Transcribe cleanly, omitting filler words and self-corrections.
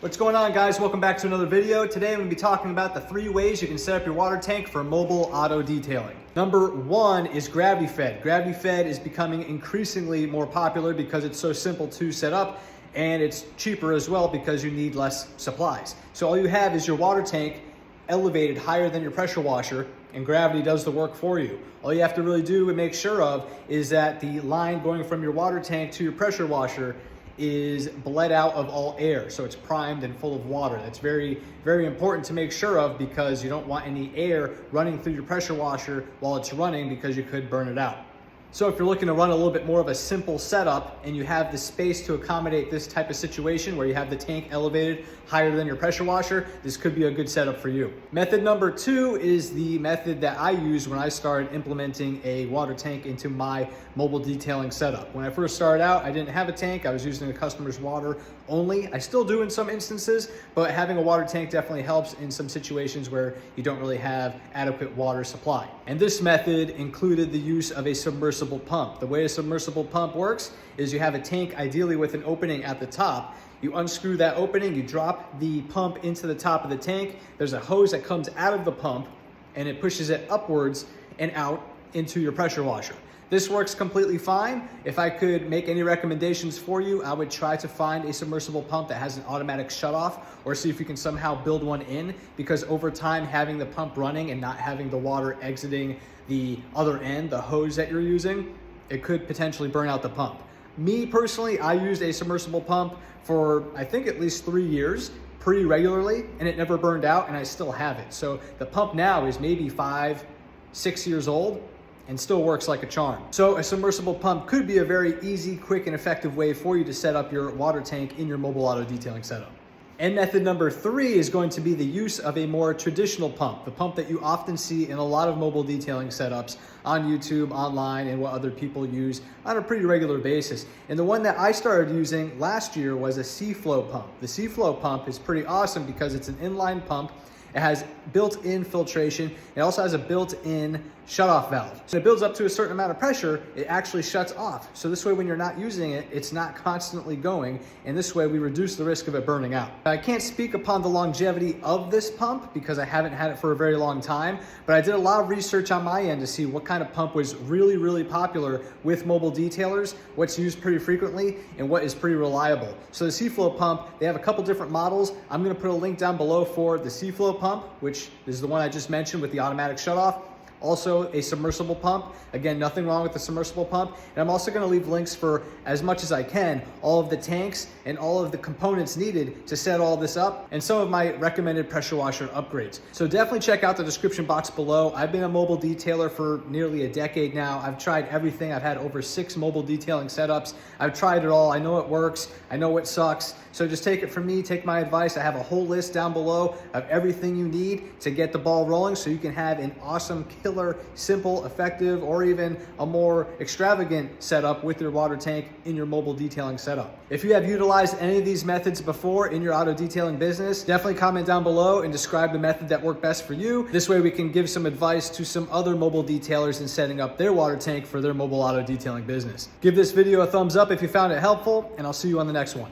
What's going on, guys? Welcome back to another video. Today I'm going to be talking about the 3 ways you can set up your water tank for mobile auto detailing. Number 1 is gravity fed. Gravity fed is becoming increasingly more popular because it's so simple to set up and it's cheaper as well because you need less supplies. So all you have is your water tank elevated higher than your pressure washer, and gravity does the work for you. All you have to really do and make sure of is that the line going from your water tank to your pressure washer is bled out of all air, so it's primed and full of water. That's very, very important to make sure of because you don't want any air running through your pressure washer while it's running because you could burn it out. So if you're looking to run a little bit more of a simple setup and you have the space to accommodate this type of situation where you have the tank elevated higher than your pressure washer, this could be a good setup for you. Method number 2 is the method that I used when I started implementing a water tank into my mobile detailing setup. When I first started out, I didn't have a tank. I was using the customer's water only. I still do in some instances, but having a water tank definitely helps in some situations where you don't really have adequate water supply. And this method included the use of a submersible pump. The way a submersible pump works is you have a tank ideally with an opening at the top. You unscrew that opening, you drop the pump into the top of the tank. There's a hose that comes out of the pump and it pushes it upwards and out into your pressure washer. This works completely fine. If I could make any recommendations for you, I would try to find a submersible pump that has an automatic shutoff, or see if you can somehow build one in, because over time having the pump running and not having the water exiting the other end, the hose that you're using, it could potentially burn out the pump. Me personally, I used a submersible pump for I think at least 3 years pretty regularly, and it never burned out, and I still have it. So the pump now is maybe 5, 6 years old and still works like a charm. So a submersible pump could be a very easy, quick, and effective way for you to set up your water tank in your mobile auto detailing setup. And method number 3 is going to be the use of a more traditional pump, the pump that you often see in a lot of mobile detailing setups on YouTube, online, and what other people use on a pretty regular basis. And the one that I started using last year was a C-Flow pump. The C-Flow pump is pretty awesome because it's an inline pump. It has built-in filtration. It also has a built-in shutoff valve. So it builds up to a certain amount of pressure, it actually shuts off. So this way when you're not using it, it's not constantly going, and this way we reduce the risk of it burning out. I can't speak upon the longevity of this pump because I haven't had it for a very long time, but I did a lot of research on my end to see what kind of pump was really, really popular with mobile detailers, what's used pretty frequently, and what is pretty reliable. So the C-Flow pump, they have a couple different models. I'm gonna put a link down below for the C-Flow pump, which is the one I just mentioned with the automatic shutoff. Also a submersible pump. Again, nothing wrong with the submersible pump. And I'm also gonna leave links for, as much as I can, all of the tanks and all of the components needed to set all this up, and some of my recommended pressure washer upgrades. So definitely check out the description box below. I've been a mobile detailer for nearly a decade now. I've tried everything. I've had over 6 mobile detailing setups. I've tried it all. I know it works. I know what sucks. So just take it from me, take my advice. I have a whole list down below of everything you need to get the ball rolling so you can have an awesome, killer, simple, effective, or even a more extravagant setup with your water tank in your mobile detailing setup. If you have utilized any of these methods before in your auto detailing business, definitely comment down below and describe the method that worked best for you. This way we can give some advice to some other mobile detailers in setting up their water tank for their mobile auto detailing business. Give this video a thumbs up if you found it helpful, and I'll see you on the next one.